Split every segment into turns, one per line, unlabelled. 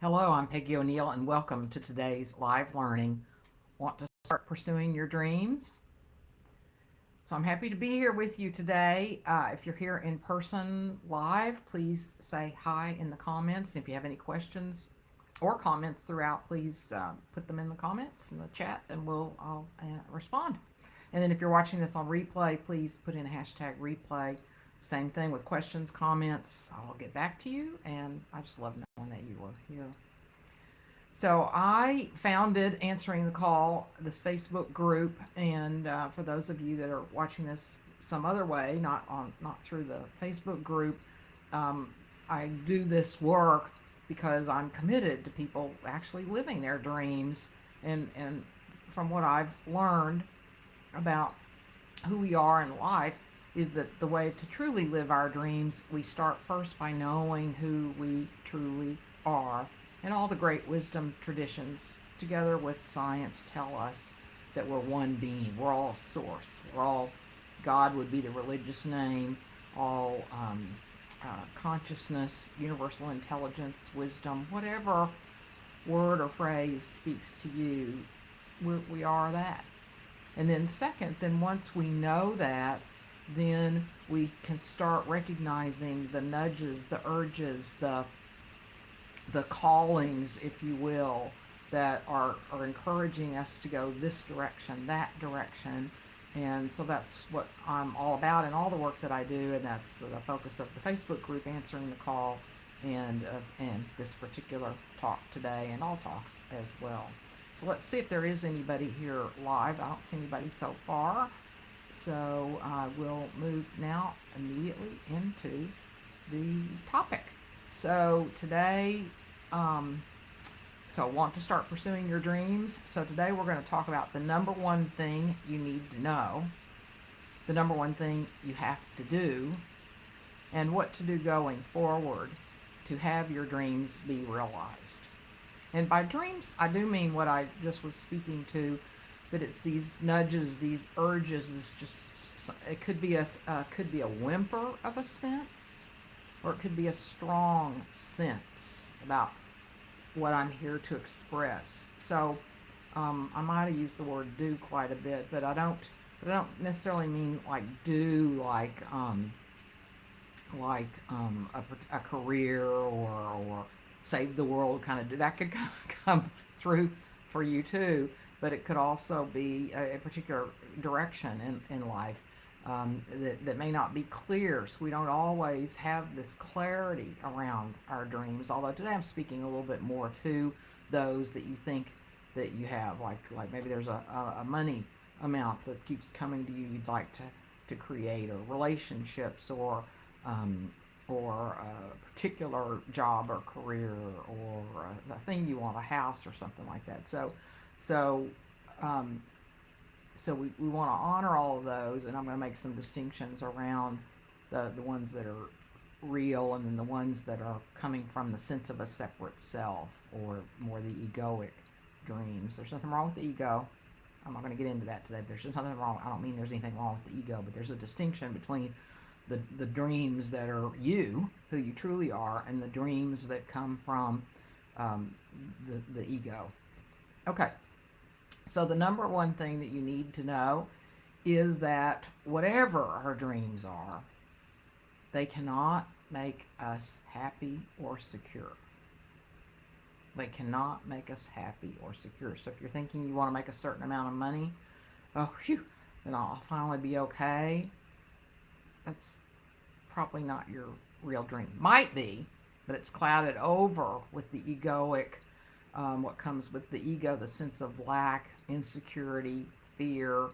Hello, I'm Peggy O'Neill, and welcome to today's live learning. Want to start pursuing your dreams? So, I'm happy to be here with you today. If you're here in person live, please say hi in the comments. And if you have any questions or comments throughout, please put them in the comments in the chat, and I'll respond. And then if you're watching this on replay, please put in a hashtag replay. Same thing with questions, comments. I'll get back to you, and I just love knowing that you were here. So I founded Answering the Call, this Facebook group, and for those of you that are watching this some other way, not through the Facebook group, um, I do this work because I'm committed to people actually living their dreams, and from what I've learned about who we are in life is that the way to truly live our dreams, we start first by knowing who we truly are. And all the great wisdom traditions, together with science, tell us that we're one being. We're all source. We're all, God would be the religious name, all consciousness, universal intelligence, wisdom, whatever word or phrase speaks to you, we are that. And then second, then once we know that, then we can start recognizing the nudges, the urges, the callings, if you will, that are encouraging us to go this direction, that direction. And so that's what I'm all about in all the work that I do, and that's the focus of the Facebook group, Answering the Call, and this particular talk today, and all talks as well. So let's see if there is anybody here live. I don't see anybody so far. So I will move now immediately into the topic. So today, um, want to start pursuing your dreams. So today we're going to talk about the number one thing you need to know, the number one thing you have to do, and what to do going forward to have your dreams be realized. And by dreams, I do mean what I just was speaking to, that it's these nudges, these urges. This just it could be a whimper of a sense, or it could be a strong sense about what I'm here to express. So I might have used the word "do" quite a bit, but I don't. But I don't necessarily mean like do a career or save the world kind of do. That could come through for you too, but it could also be a particular direction in life that may not be clear. So we don't always have this clarity around our dreams. Although today I'm speaking a little bit more to those that you think that you have, like maybe there's a money amount that keeps coming to you you'd like to create, or relationships, um, or a particular job or career, or a thing you want, a house or something like that. So um, we want to honor all of those, and I'm going to make some distinctions around the ones that are real, and then the ones that are coming from the sense of a separate self, or more the egoic dreams. There's nothing wrong with the ego. I'm not going to get into that today. But there's nothing wrong. I don't mean there's anything wrong with the ego, but there's a distinction between the dreams that are you, who you truly are, and the dreams that come from um, the ego. Okay, so the number one thing that you need to know is that whatever our dreams are, they cannot make us happy or secure. They cannot make us happy or secure. So if you're thinking you want to make a certain amount of money, oh, phew, then I'll finally be okay. That's probably not your real dream. Might be, but it's clouded over with the egoic, what comes with the ego, the sense of lack, insecurity, fear.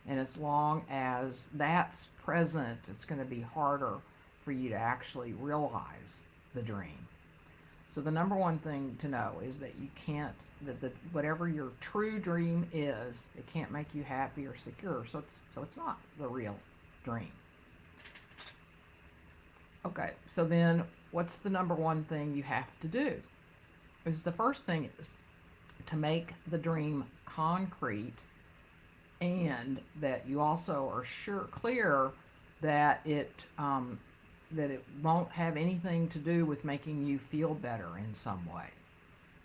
And as long as that's present, it's going to be harder for you to actually realize the dream. So the number one thing to know is that you can't, that whatever your true dream is, it can't make you happy or secure. So it's not the real dream. Okay, so then what's the number one thing you have to do? Is the first thing is to make the dream concrete, and that you also are clear that it won't have anything to do with making you feel better in some way.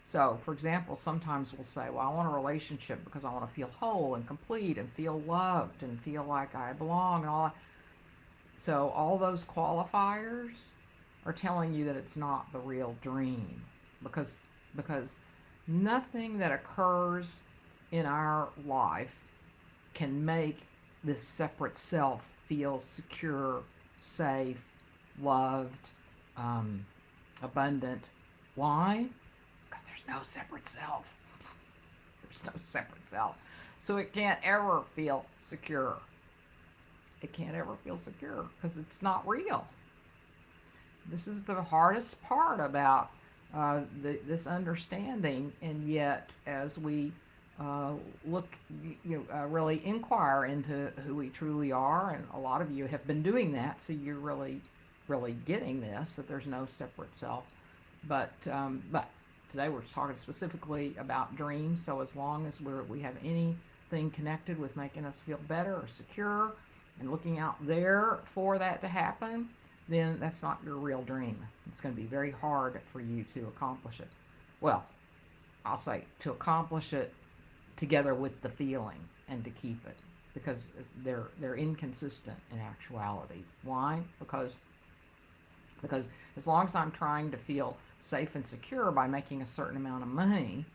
So, for example, sometimes we'll say, well, I want a relationship because I want to feel whole and complete and feel loved and feel like I belong and all that. So, all those qualifiers are telling you that it's not the real dream because because nothing that occurs in our life can make this separate self feel secure, safe, loved, um, abundant. Why? Because there's no separate self. There's no separate self. So it can't ever feel secure. It can't ever feel secure because it's not real. This is the hardest part about this understanding, and yet as we uh, look, really inquire into who we truly are, and a lot of you have been doing that, so you're really getting this, that there's no separate self. But today we're talking specifically about dreams. So as long as we have anything connected with making us feel better or secure, and looking out there for that to happen, then that's not your real dream. It's going to be very hard for you to accomplish it. Well, I'll say to accomplish it together with the feeling and to keep it, because they're inconsistent in actuality. Why? Because as long as I'm trying to feel safe and secure by making a certain amount of money,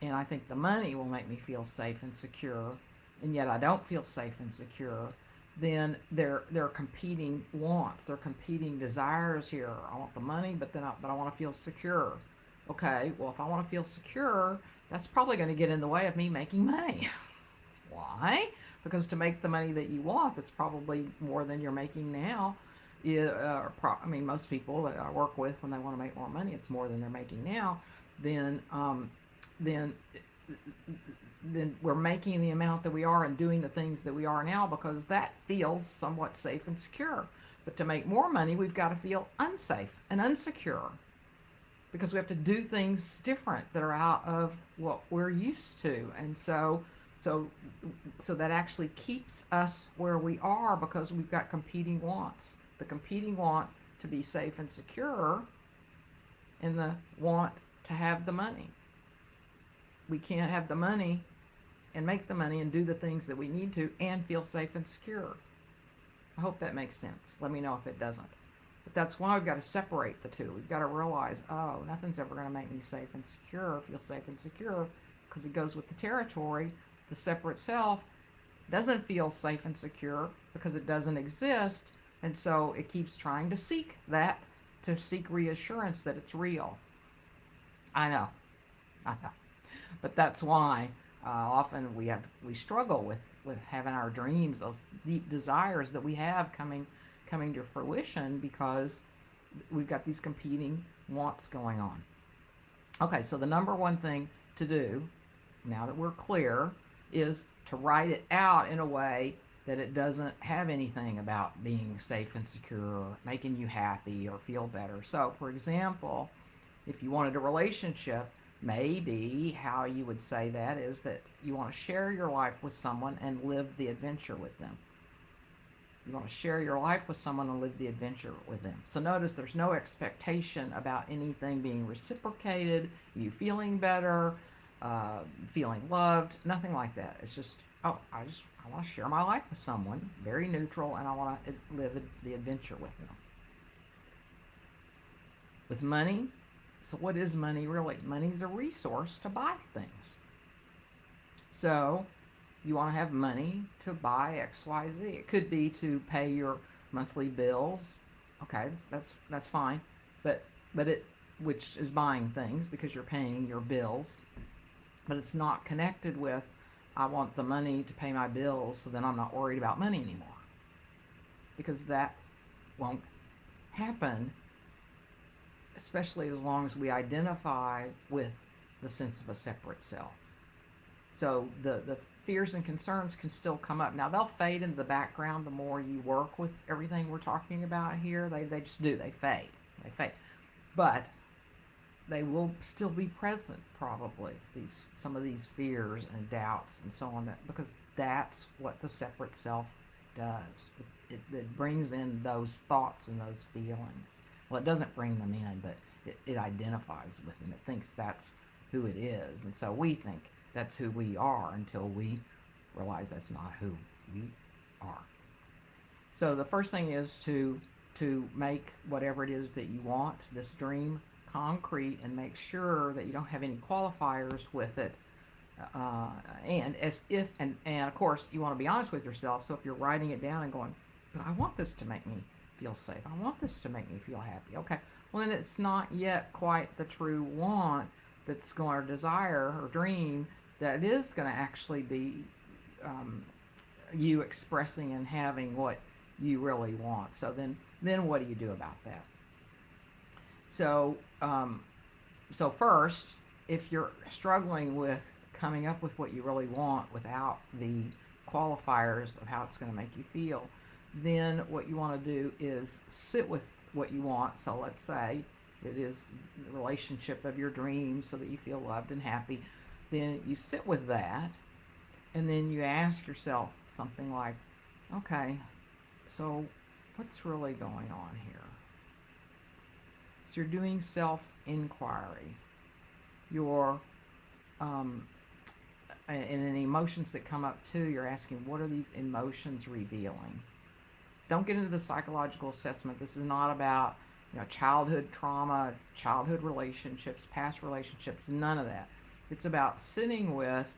and I think the money will make me feel safe and secure, and yet I don't feel safe and secure, then they're competing wants, they're competing desires here. I want the money, but I want to feel secure. Okay, well, if I want to feel secure, that's probably going to get in the way of me making money. Why? Because to make the money that you want, that's probably more than you're making now. I mean, most people that I work with, when they want to make more money, it's more than they're making now. Then, then, then we're making the amount that we are and doing the things that we are now because that feels somewhat safe and secure. But to make more money, we've got to feel unsafe and unsecure because we have to do things different that are out of what we're used to. And so so that actually keeps us where we are because we've got competing wants. The competing want to be safe and secure, and the want to have the money. We can't have the money and make the money and do the things that we need to and feel safe and secure. I hope that makes sense. Let me know if it doesn't. But that's why we've got to separate the two. We've got to realize, oh, nothing's ever going to make me safe and secure, feel safe and secure, because it goes with the territory. The separate self doesn't feel safe and secure because it doesn't exist, and so it keeps trying to seek that, to seek reassurance that it's real. I know, I know. But that's why often we struggle with having our dreams, those deep desires that we have coming to fruition, because we've got these competing wants going on. Okay, so the number one thing to do, now that we're clear, is to write it out in a way that it doesn't have anything about being safe and secure or making you happy or feel better. So, for example, if you wanted a relationship, maybe how you would say that is that you want to share your life with someone and live the adventure with them. You want to share your life with someone and live the adventure with them. So notice there's no expectation about anything being reciprocated, you feeling better, feeling loved, nothing like that. It's just, oh, I want to share my life with someone, very neutral, and I want to live the adventure with them. With money, so what is money really? Money's a resource to buy things. So you want to have money to buy X, Y, Z. It could be to pay your monthly bills. Okay, that's fine. But it, which is buying things because you're paying your bills. But it's not connected with, I want the money to pay my bills so then I'm not worried about money anymore. Because that won't happen, especially as long as we identify with the sense of a separate self. So the fears and concerns can still come up. Now, they'll fade into the background the more you work with everything we're talking about here. They just do. They fade. They fade. But they will still be present, probably, some of these fears and doubts and so on, because that's what the separate self does. It brings in those thoughts and those feelings. Well, it doesn't bring them in, but it identifies with them. It thinks that's who it is. And so we think that's who we are until we realize that's not who we are. So the first thing is to make whatever it is that you want, this dream, concrete, and make sure that you don't have any qualifiers with it. Uh, and as if and of course you want to be honest with yourself. So if you're writing it down and going, but I want this to make me feel safe. I want this to make me feel happy. Okay, well then it's not yet quite the true want that's going to desire or dream that is going to actually be um, you expressing and having what you really want. So then what do you do about that? So so first, if you're struggling with coming up with what you really want without the qualifiers of how it's going to make you feel, then what you want to do is sit with what you want. So let's say it is the relationship of your dreams so that you feel loved and happy. Then you sit with that, and then you ask yourself something like, okay, so what's really going on here? So you're doing self inquiry. You're, um, and the emotions that come up too, you're asking, what are these emotions revealing? Don't get into the psychological assessment. This is not about childhood trauma, childhood relationships, past relationships, none of that. It's about sitting with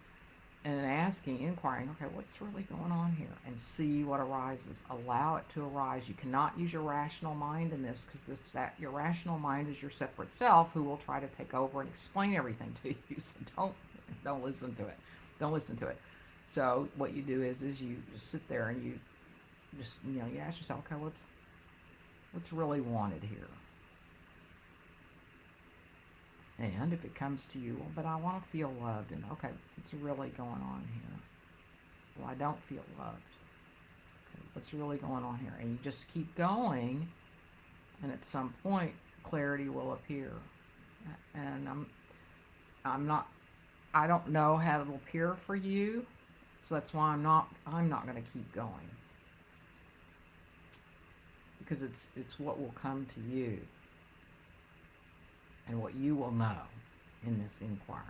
and asking, inquiring, okay, what's really going on here? And see what arises. Allow it to arise. You cannot use your rational mind in this, because your rational mind is your separate self who will try to take over and explain everything to you. So don't listen to it. Don't listen to it. So what you do is you just sit there and you just you ask yourself, okay, what's really wanted here? And if it comes to you, well, but I want to feel loved, and okay, what's really going on here? Well, I don't feel loved. Okay, what's really going on here? And you just keep going, and at some point, clarity will appear. And I'm not, I don't know how it'll appear for you, so that's why I'm not going to keep going, because it's what will come to you and what you will know in this inquiry.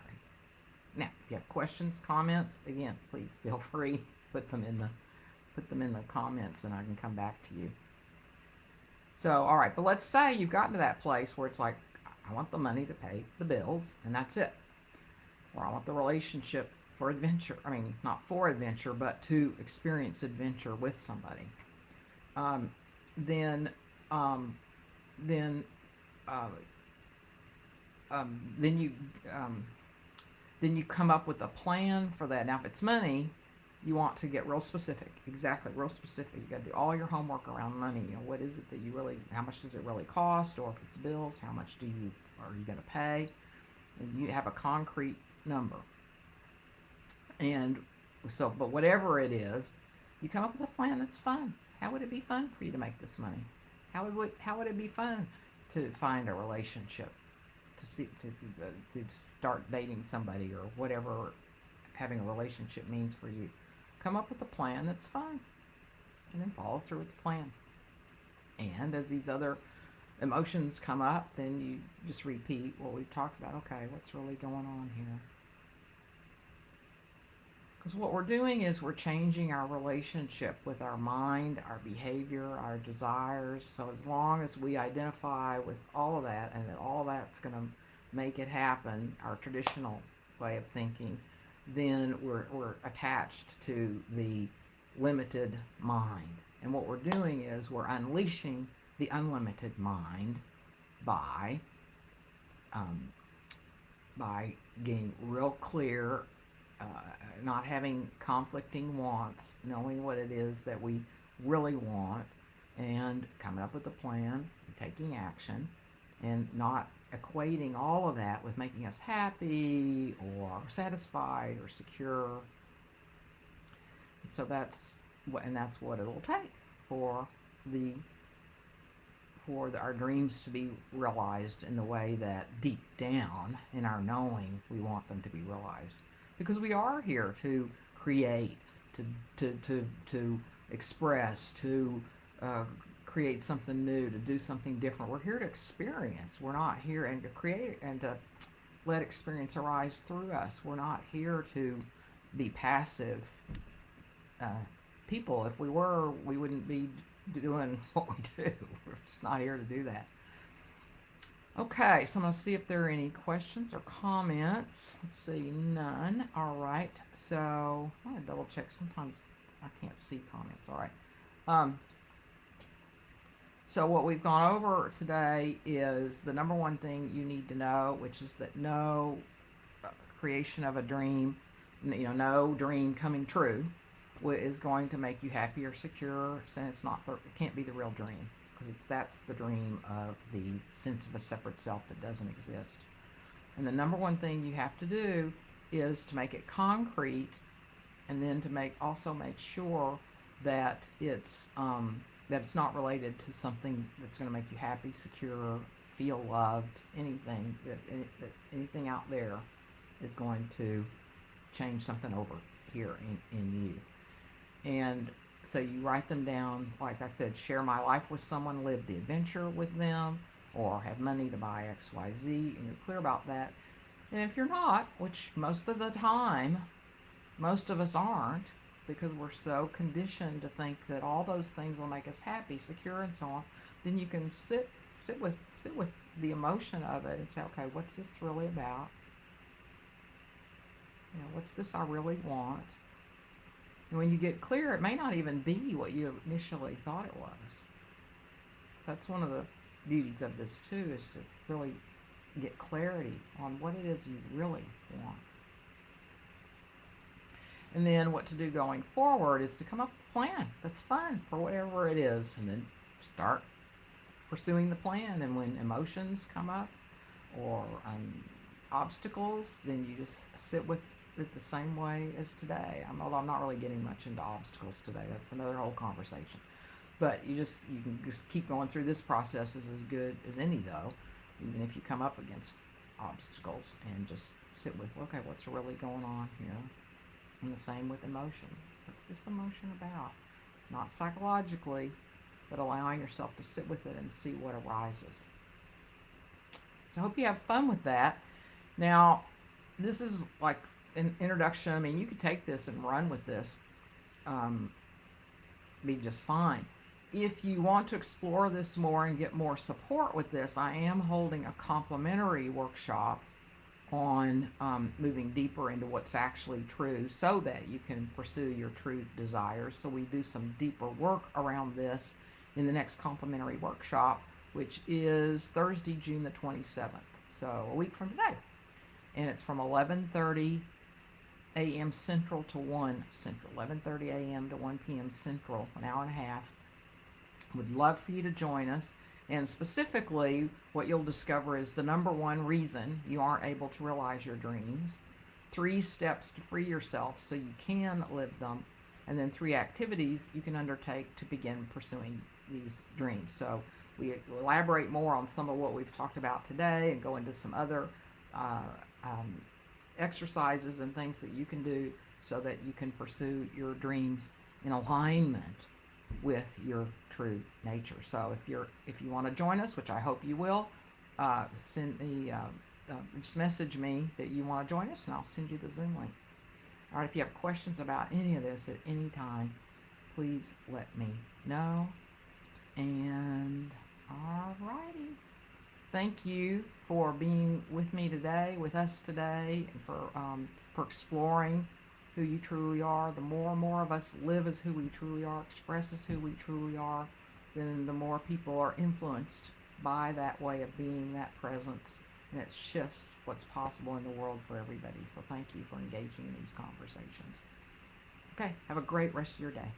Now, if you have questions, comments, again, please feel free, put them in the comments, and I can come back to you. So, all right, but let's say you've gotten to that place where it's like, I want the money to pay the bills, and that's it. Or I want the relationship for adventure. I mean, not for adventure, but to experience adventure with somebody. Um, then, um, then, uh, then you come up with a plan for that. Now, if it's money, you want to get real specific. Exactly, real specific. You got to do all your homework around money. What is it that you really? How much does it really cost? Or if it's bills, how much are you going to pay? And you have a concrete number. And so, but whatever it is, you come up with a plan that's fun. How would it be fun for you to make this money? How would it be fun to find a relationship? To start dating somebody, or whatever having a relationship means for you. Come up with a plan that's fun, and then follow through with the plan. And as these other emotions come up, then you just repeat what we've talked about. Okay, what's really going on here? Because what we're doing is we're changing our relationship with our mind, our behavior, our desires. So as long as we identify with all of that, and that all of that's going to make it happen, our traditional way of thinking, then we're attached to the limited mind. And what we're doing is we're unleashing the unlimited mind by getting real clear, not having conflicting wants, knowing what it is that we really want, and coming up with a plan, taking action, and not equating all of that with making us happy or satisfied or secure. So that's what it'll take for our dreams to be realized in the way that deep down in our knowing we want them to be realized. Because we are here to create, to express, to create something new, to do something different. We're here to experience. We're not here and to create and to let experience arise through us. We're not here to be passive uh, people. If we were, we wouldn't be doing what we do. We're just not here to do that. Okay, so I'm going to see if there are any questions or comments. Let's see, none. All right, so I'm going to double check. Sometimes I can't see comments. All right. Um, so what we've gone over today is the number one thing you need to know, which is that no creation of a dream, no dream coming true is going to make you happy or secure, and it can't be the real dream, because that's the dream of the sense of a separate self that doesn't exist. And the number one thing you have to do is to make it concrete, and then to also make sure that it's not related to something that's going to make you happy, secure, feel loved, anything out there is going to change something over here in you. And so you write them down, like I said, share my life with someone, live the adventure with them, or have money to buy XYZ, and you're clear about that. And if you're not, which most of the time, most of us aren't, because we're so conditioned to think that all those things will make us happy, secure, and so on, then you can sit with the emotion of it and say, okay, what's this really about? What's this I really want? And when you get clear, it may not even be what you initially thought it was. So that's one of the beauties of this too, is to really get clarity on what it is you really want. And then what to do going forward is to come up with a plan that's fun for whatever it is, and then start pursuing the plan. And when emotions come up or obstacles, then you just sit with it the same way as today. Although I'm not really getting much into obstacles today. That's another whole conversation. But you can just keep going through this process is as good as any, though, even if you come up against obstacles, and just sit with, okay, what's really going on here? And the same with emotion. What's this emotion about? Not psychologically, but allowing yourself to sit with it and see what arises. So I hope you have fun with that. Now, this is like an introduction. I mean, you could take this and run with this, be just fine. If you want to explore this more and get more support with this, I am holding a complimentary workshop on moving deeper into what's actually true, so that you can pursue your true desires. So we do some deeper work around this in the next complimentary workshop, which is Thursday, June the 27th, so a week from today. And it's from 11:30 a.m. Central to 1 Central, 11:30 a.m. to 1 p.m. Central, an hour and a half. Would love for you to join us. And specifically, what you'll discover is the number one reason you aren't able to realize your dreams, 3 steps to free yourself so you can live them, and then 3 activities you can undertake to begin pursuing these dreams. So we elaborate more on some of what we've talked about today, and go into some other exercises and things that you can do so that you can pursue your dreams in alignment with your true nature. So if you want to join us, which I hope you will, send me just message me that you want to join us, and I'll send you the Zoom link. All right, if you have questions about any of this at any time, please let me know. And all righty, thank you for being with me today, with us today, and for exploring who you truly are. The more and more of us live as who we truly are, express as who we truly are, then the more people are influenced by that way of being, that presence, and it shifts what's possible in the world for everybody. So thank you for engaging in these conversations. Okay, have a great rest of your day.